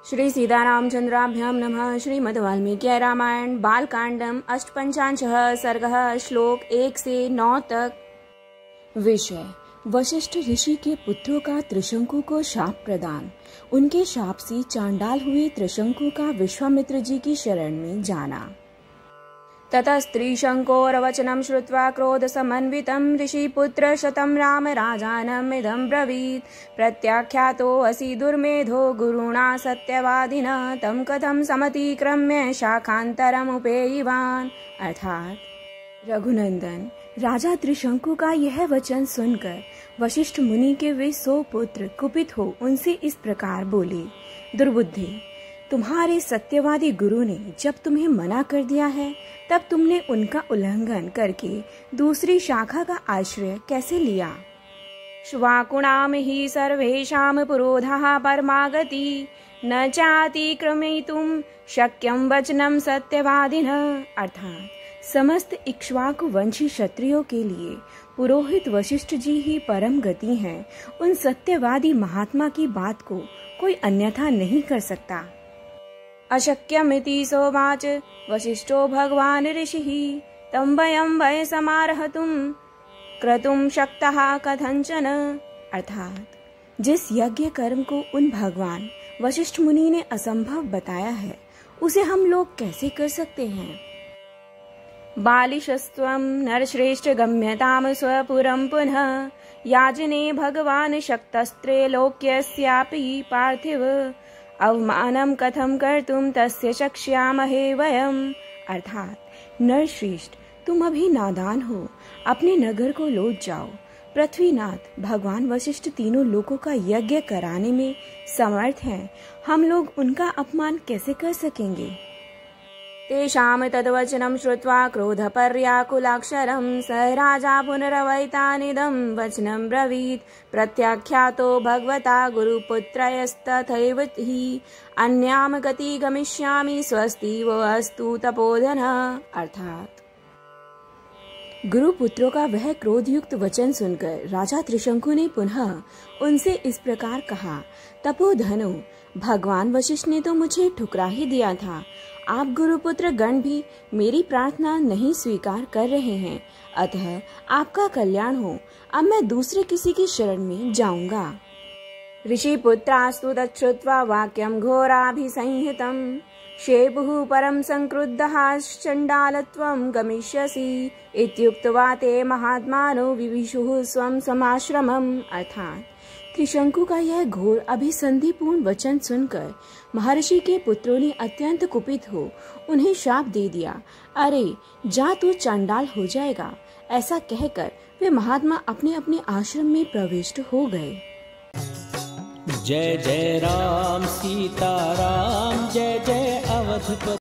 श्री सीतारामचंद्राभ्यां नमः। श्रीमद् वाल्मीकि रामायण बालकांडम अष्टपंचाशः सर्गः श्लोक 1 से 9 तक। विषय: वशिष्ठ ऋषि के पुत्रों का त्रिशंकु को शाप प्रदान। उनके शाप से चांडाल हुए त्रिशंकु का विश्वामित्र जी की शरण में जाना। ततस्त्रिशंकोर्वचनं श्रुत्वा क्रोधसमन्वितं ऋषिपुत्र शतं राम राजानम् इदं ब्रवीत्। प्रत्याख्यातोऽसि दुर्मेधो गुरुणा सत्यवादिना तं कथं समतिक्रम्य शाखान्तरमुपेयिवान्। अर्थात रघुनंदन, राजा त्रिशंकु का यह वचन सुनकर वशिष्ठ मुनि के वे 100 पुत्र कुपित हो उनसे इस प्रकार बोले: दुर्बुद्धि, तुम्हारे सत्यवादी गुरु ने जब तुम्हें मना कर दिया है, तब तुमने उनका उल्लंघन करके दूसरी शाखा का आश्रय कैसे लिया? श्वाकुणाम ही सर्वेषां पुरोधा परमागति न चातिक्रमयितुं शक्यं वचनं सत्यवादिनः। अर्थात समस्त इक्ष्वाकु वंशी क्षत्रियों के लिए पुरोहित वशिष्ठ जी ही परम गति हैं। उन सत्यवादी महात्मा की बात को कोई अन्यथा नहीं कर सकता। अशक्यमिति सोवाच वशिष्ठो भगवान् ऋषिः तं वयं वयसमार्हतुं क्रतुं शक्तः कथंचन। अर्थात जिस यज्ञ कर्म को उन भगवान वशिष्ठ मुनि ने असंभव बताया है, उसे हम लोग कैसे कर सकते हैं? बालिशस्त्वं नरश्रेष्ठ गम्यतां स्वपुरं पुनः याजने भगवान् शक्तस्त्रैलोक्यस्यापि पार्थिव अवमानं कथं कर्तुं तस्य शक्ष्यामहे वयम्। अर्थात नरश्रेष्ठ, तुम अभी नादान हो, अपने नगर को लौट जाओ। पृथ्वीनाथ भगवान वशिष्ठ तीनों लोकों का यज्ञ कराने में समर्थ हैं, हम लोग उनका अपमान कैसे कर सकेंगे? तेषां तद्वचनं श्रुत्वा क्रोधपर्याकुलाक्षरं स राजा पुनरवैतानिदं वचनं ब्रवीत्। प्रत्याख्यातो भगवता गुरुपुत्रयस्तथैव हि अन्यां गति गमिष्यामि स्वस्ति वो अस्तु तपोधनः। अर्थात गुरुपुत्रों का वह क्रोधयुक्त वचन सुनकर राजा त्रिशंकु ने पुनः उनसे इस प्रकार कहा: तपोधनो, भगवान वशिष्ठ ने तो मुझे ठुकरा ही दिया था। आप गुरुपुत्र गण भी मेरी प्रार्थना नहीं स्वीकार कर रहे हैं, अतः आपका कल्याण हो। अब मैं दूसरे किसी की शरण में जाऊंगा। ऋषिपुत्रास्तु तच्छ्रुत्वा वाक्यं घोराभिसंहितं शेपुः परं संक्रुद्धः चण्डालत्वं गमिष्यसि इत्युक्त्वा ते महात्मानो विविशुः स्वं समाश्रमम्। अर्थात त्रिशंकु का यह घोर अभिसंधिपूर्ण वचन सुनकर महर्षि के पुत्रों ने अत्यंत कुपित हो उन्हें शाप दे दिया। अरे जा, तू चंडाल हो जाएगा। ऐसा कहकर वे महात्मा अपने अपने आश्रम में प्रविष्ट हो गए। जय जय राम सीता राम, जय जय अवधपति।